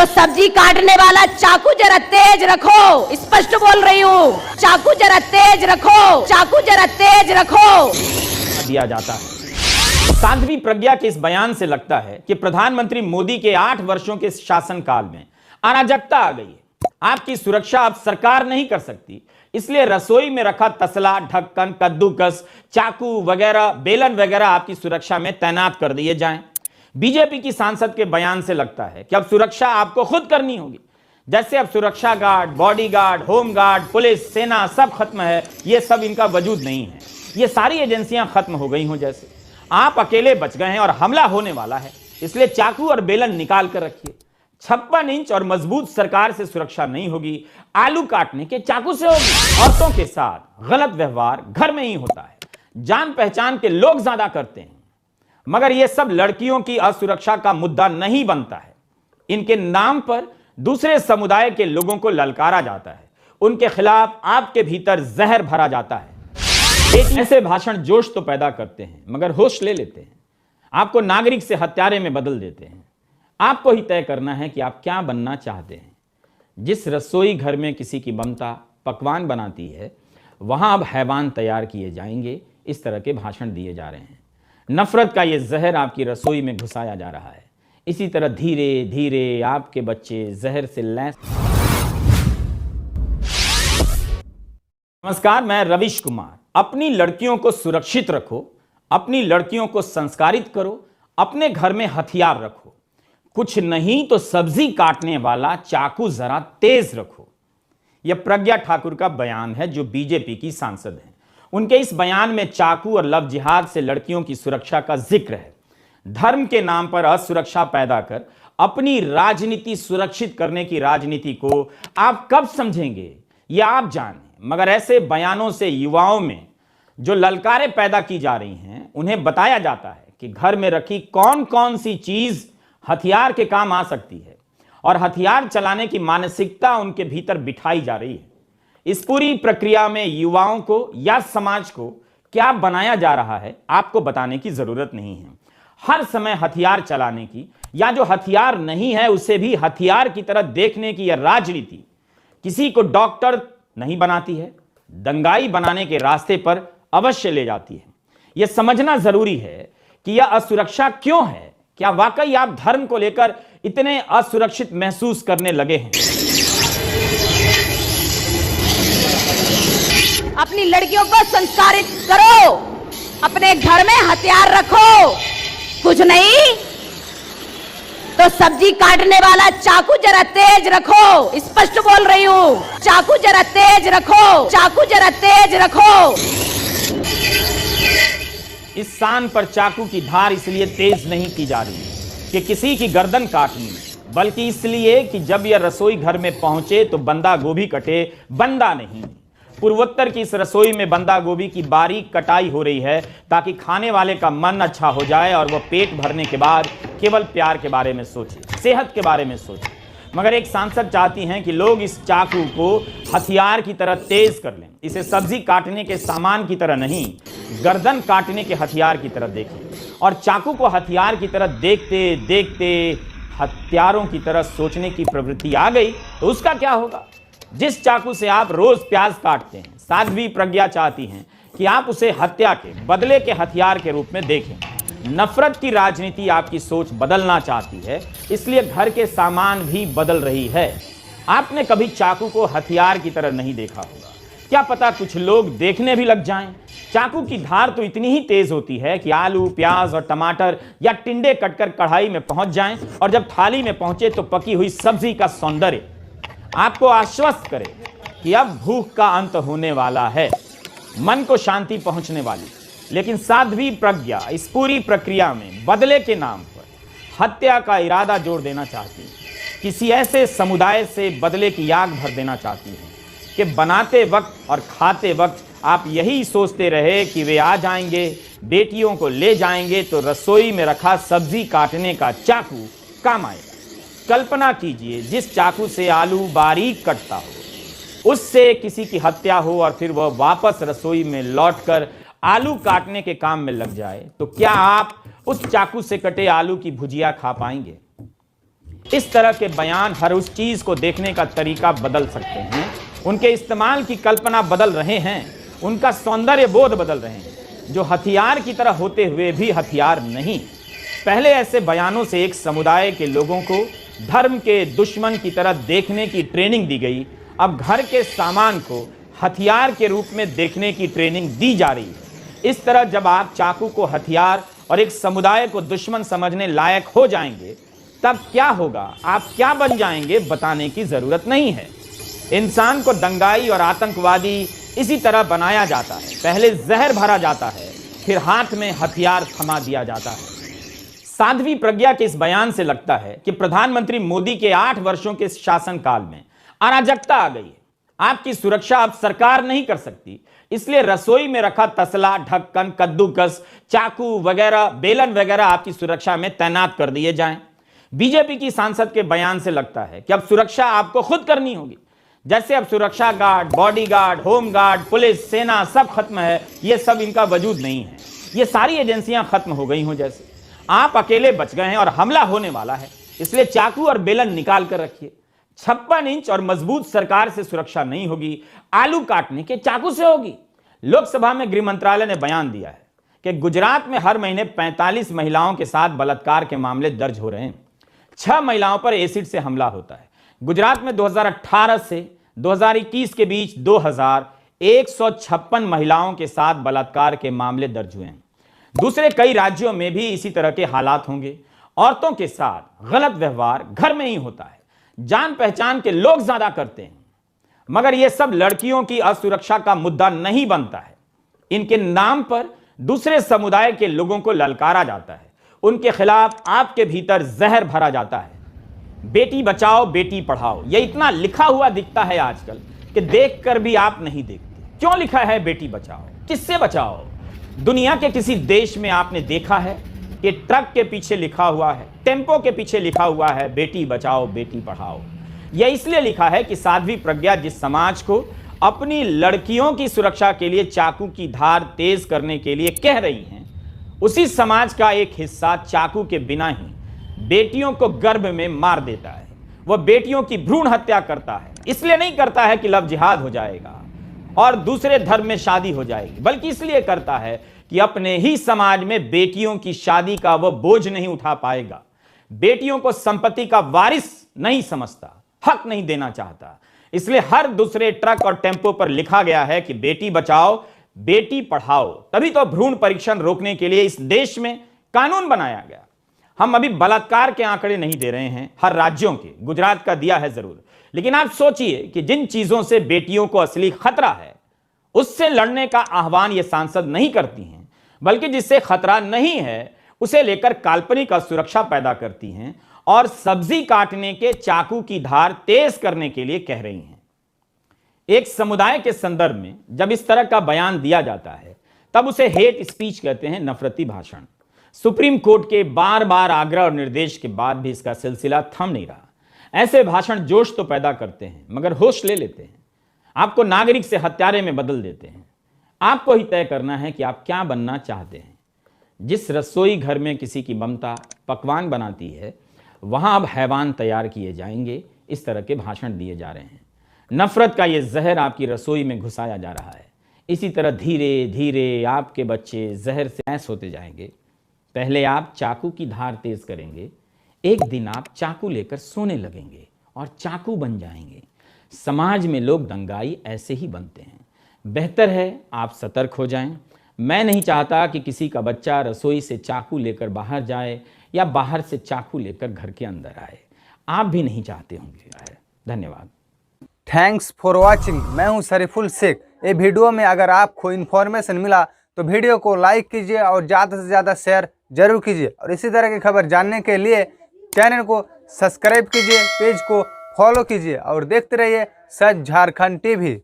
तो सब्जी काटने वाला चाकू जरा तेज रखो, स्पष्ट बोल रही हूँ, चाकू जरा तेज रखो, चाकू जरा तेज रखो। दिया जाता है। साध्वी प्रज्ञा के इस बयान से लगता है कि प्रधानमंत्री मोदी के 8 वर्षों के शासनकाल में अराजकता आ गई है। आपकी सुरक्षा अब सरकार नहीं कर सकती, इसलिए रसोई में रखा तसला, ढक्कन, कद्दूकस, चाकू वगैरह, बेलन वगैरह आपकी सुरक्षा में तैनात कर दिए जाएं। बीजेपी की सांसद के बयान से लगता है कि अब सुरक्षा आपको खुद करनी होगी। जैसे अब सुरक्षा guard, bodyguard, home guard, police, सेना सब खत्म है, ये सब इनका वजूद नहीं है, ये सारी एजेंसियां खत्म हो गई हों जैसे। आप अकेले बच गए हैं और हमला होने वाला है, इसलिए चाकू और बेलन निकाल कर रखिए। 56 इंच और मजबूत सरकार से सुरक्षा नहीं होगी, आलू काटने के चाकू से होगी। औरतों के साथ गलत व्यवहार घर में ही होता है, जान पहचान के लोग ज्यादा करते हैं, मगर यह सब लड़कियों की असुरक्षा का मुद्दा नहीं बनता है। इनके नाम पर दूसरे समुदाय के लोगों को ललकारा जाता है, उनके खिलाफ आपके भीतर जहर भरा जाता है। ऐसे भाषण जोश तो पैदा करते हैं मगर होश ले लेते हैं, आपको नागरिक से हत्यारे में बदल देते हैं। आपको ही तय करना है कि आप क्या बनना चाहते हैं। जिस रसोई घर में किसी की ममता पकवान बनाती है, वहां अब हैवान तैयार किए जाएंगे, इस तरह के भाषण दिए जा रहे हैं। नफरत का यह जहर आपकी रसोई में घुसाया जा रहा है। इसी तरह धीरे धीरे आपके बच्चे जहर से लैस। नमस्कार, मैं रविश कुमार। अपनी लड़कियों को सुरक्षित रखो, अपनी लड़कियों को संस्कारित करो, अपने घर में हथियार रखो, कुछ नहीं तो सब्जी काटने वाला चाकू जरा तेज रखो। यह प्रज्ञा ठाकुर का बयान है, जो बीजेपी की सांसद हैं। उनके इस बयान में चाकू और लव जिहाद से लड़कियों की सुरक्षा का जिक्र है। धर्म के नाम पर असुरक्षा पैदा कर अपनी राजनीति सुरक्षित करने की राजनीति को आप कब समझेंगे, यह आप जाने। मगर ऐसे बयानों से युवाओं में जो ललकारें पैदा की जा रही हैं, उन्हें बताया जाता है कि घर में रखी कौन कौन सी चीज हथियार के काम आ सकती है, और हथियार चलाने की मानसिकता उनके भीतर बिठाई जा रही है। इस पूरी प्रक्रिया में युवाओं को या समाज को क्या बनाया जा रहा है, आपको बताने की जरूरत नहीं है। हर समय हथियार चलाने की, या जो हथियार नहीं है उसे भी हथियार की तरह देखने की यह राजनीति किसी को डॉक्टर नहीं बनाती है, दंगाई बनाने के रास्ते पर अवश्य ले जाती है। यह समझना जरूरी है कि यह असुरक्षा क्यों है। क्या वाकई आप धर्म को लेकर इतने असुरक्षित महसूस करने लगे हैं? अपनी लड़कियों को संस्कारित करो, अपने घर में हथियार रखो, कुछ नहीं तो सब्जी काटने वाला चाकू जरा तेज रखो, स्पष्ट बोल रही हूँ, चाकू जरा तेज रखो, चाकू जरा तेज रखो। इस शान पर चाकू की धार इसलिए तेज नहीं की जा रही है कि किसी की गर्दन काटनी, बल्कि इसलिए कि जब यह रसोई घर में पहुंचे तो बंदा गोभी कटे, बंदा नहीं। पूर्वोत्तर की इस रसोई में बंदा गोभी की बारीक कटाई हो रही है ताकि खाने वाले का मन अच्छा हो जाए और वह पेट भरने के बाद केवल प्यार के बारे में सोचे, सेहत के बारे में सोचे। मगर एक सांसद चाहती हैं कि लोग इस चाकू को हथियार की तरह तेज कर लें, इसे सब्जी काटने के सामान की तरह नहीं, गर्दन काटने के हथियार की तरह देखें। और चाकू को हथियार की तरह देखते देखते हथियारों की तरह सोचने की प्रवृत्ति आ गई तो उसका क्या होगा? जिस चाकू से आप रोज प्याज काटते हैं, साध्वी प्रज्ञा चाहती हैं कि आप उसे हत्या के बदले के हथियार के रूप में देखें। नफरत की राजनीति आपकी सोच बदलना चाहती है, इसलिए घर के सामान भी बदल रही है। आपने कभी चाकू को हथियार की तरह नहीं देखा होगा, क्या पता कुछ लोग देखने भी लग जाएं। चाकू की धार तो इतनी ही तेज होती है कि आलू, प्याज और टमाटर या टिंडे कटकर कढ़ाई में पहुंच जाएं, और जब थाली में पहुंचे तो पकी हुई सब्जी का सौंदर्य आपको आश्वस्त करे कि अब भूख का अंत होने वाला है, मन को शांति पहुंचने वाली। लेकिन साध्वी प्रज्ञा इस पूरी प्रक्रिया में बदले के नाम पर हत्या का इरादा जोड़ देना चाहती है, किसी ऐसे समुदाय से बदले की आग भर देना चाहती है कि बनाते वक्त और खाते वक्त आप यही सोचते रहे कि वे आ जाएंगे, बेटियों को ले जाएंगे तो रसोई में रखा सब्जी काटने का चाकू काम आएगा। कल्पना कीजिए, जिस चाकू से आलू बारीक कटता हो उससे किसी की हत्या हो और फिर वह वापस रसोई में लौटकर आलू काटने के काम में लग जाए, तो क्या आप उस चाकू से कटे आलू की भुजिया खा पाएंगे? इस तरह के बयान हर उस चीज को देखने का तरीका बदल सकते हैं। उनके इस्तेमाल की कल्पना बदल रहे हैं, उनका सौंदर्य बोध बदल रहे हैं, जो हथियार की तरह होते हुए भी हथियार नहीं। पहले ऐसे बयानों से एक समुदाय के लोगों को धर्म के दुश्मन की तरह देखने की ट्रेनिंग दी गई। अब घर के सामान को हथियार के रूप में देखने की ट्रेनिंग दी जा रही है। इस तरह जब आप चाकू को हथियार और एक समुदाय को दुश्मन समझने लायक हो जाएंगे, तब क्या होगा, आप क्या बन जाएंगे, बताने की जरूरत नहीं है। इंसान को दंगाई और आतंकवादी इसी तरह बनाया जाता है। पहले जहर भरा जाता है, फिर हाथ में हथियार थमा दिया जाता है। साध्वी प्रज्ञा के इस बयान से लगता है कि प्रधानमंत्री मोदी के 8 वर्षों के शासनकाल में अराजकता आ गई है। आपकी सुरक्षा अब सरकार नहीं कर सकती, इसलिए रसोई में रखा तसला, ढक्कन, कद्दूकस, चाकू वगैरह, बेलन वगैरह आपकी सुरक्षा में तैनात कर दिए जाएं। बीजेपी की सांसद के बयान से लगता है कि अब सुरक्षा आपको खुद करनी होगी। जैसे अब सुरक्षा guard, bodyguard, home guard, police, सेना सब खत्म है, ये सब इनका वजूद नहीं है। ये सारी एजेंसियां खत्म हो गई हों जैसे। आप अकेले बच गए हैं और हमला होने वाला है, इसलिए चाकू और बेलन निकाल कर रखिए। 56 इंच और मजबूत सरकार से सुरक्षा नहीं होगी, आलू काटने के चाकू से होगी। लोकसभा में गृह मंत्रालय ने बयान दिया है कि गुजरात में हर महीने 45 महिलाओं के साथ बलात्कार के मामले दर्ज हो रहे हैं। 6 महिलाओं पर एसिड से हमला होता है। गुजरात में 2018 से 2021 के बीच 2156 महिलाओं के साथ बलात्कार के मामले दर्ज हुए हैं। दूसरे कई राज्यों में भी इसी तरह के हालात होंगे। औरतों के साथ गलत व्यवहार घर में ही होता है, जान पहचान के लोग ज्यादा करते हैं। मगर यह सब लड़कियों की असुरक्षा का मुद्दा नहीं बनता है। इनके नाम पर दूसरे समुदाय के लोगों को ललकारा जाता है, उनके खिलाफ आपके भीतर जहर भरा जाता है। बेटी बचाओ बेटी पढ़ाओ, यह इतना लिखा हुआ दिखता है आजकल कि देखकर भी आप नहीं देखते। क्यों लिखा है बेटी बचाओ, किससे बचाओ? दुनिया के किसी देश में आपने देखा है कि ट्रक के पीछे लिखा हुआ है, टेम्पो के पीछे लिखा हुआ है बेटी बचाओ बेटी पढ़ाओ? यह इसलिए लिखा है कि साध्वी प्रज्ञा जिस समाज को अपनी लड़कियों की सुरक्षा के लिए चाकू की धार तेज करने के लिए कह रही हैं, उसी समाज का एक हिस्सा चाकू के बिना ही बेटियों को गर्भ में मार देता है। वह बेटियों की भ्रूण हत्या करता है। इसलिए नहीं करता है कि लव जिहाद हो जाएगा और दूसरे धर्म में शादी हो जाएगी, बल्कि इसलिए करता है कि अपने ही समाज में बेटियों की शादी का वह बोझ नहीं उठा पाएगा। बेटियों को संपत्ति का वारिस नहीं समझता, हक नहीं देना चाहता। इसलिए हर दूसरे ट्रक और टेम्पो पर लिखा गया है कि बेटी बचाओ बेटी पढ़ाओ। तभी तो भ्रूण परीक्षण रोकने के लिए इस देश में कानून बनाया गया। हम अभी बलात्कार के आंकड़े नहीं दे रहे हैं हर राज्यों के, गुजरात का दिया है जरूर, लेकिन आप सोचिए कि जिन चीजों से बेटियों को असली खतरा है, उससे लड़ने का आह्वान ये सांसद नहीं करती हैं, बल्कि जिससे खतरा नहीं है उसे लेकर काल्पनिक सुरक्षा पैदा करती हैं और सब्जी काटने के चाकू की धार तेज करने के लिए कह रही हैं। एक समुदाय के संदर्भ में जब इस तरह का बयान दिया जाता है, तब उसे हेट स्पीच कहते हैं, नफरती भाषण। सुप्रीम कोर्ट के बार बार आग्रह और निर्देश के बाद भी इसका सिलसिला थम नहीं रहा। ऐसे भाषण जोश तो पैदा करते हैं, मगर होश ले लेते हैं। आपको नागरिक से हत्यारे में बदल देते हैं। आपको ही तय करना है कि आप क्या बनना चाहते हैं। जिस रसोई घर में किसी की ममता पकवान बनाती है, वहां अब हैवान तैयार किए जाएंगे, इस तरह के भाषण दिए जा रहे हैं। नफरत का यह जहर आपकी रसोई में घुसाया जा रहा है। इसी तरह धीरे धीरे आपके बच्चे जहर से ऐस होते जाएंगे। पहले आप चाकू की धार तेज करेंगे, एक दिन आप चाकू लेकर सोने लगेंगे और चाकू बन जाएंगे। समाज में लोग दंगाई ऐसे ही बनते हैं। बेहतर है आप सतर्क हो जाएं। मैं नहीं चाहता कि किसी का बच्चा रसोई से चाकू लेकर बाहर जाए या बाहर से चाकू लेकर घर के अंदर आए। आप भी नहीं चाहते होंगे। धन्यवाद। Thanks for watching. मैं हूं शरीफुल शेख। ये वीडियो में अगर आपको इन्फॉर्मेशन मिला तो वीडियो को लाइक कीजिए और ज़्यादा से ज़्यादा शेयर जरूर कीजिए। और इसी तरह की खबर जानने के लिए चैनल को सब्सक्राइब कीजिए, पेज को फॉलो कीजिए और देखते रहिए सच झारखंड टीवी।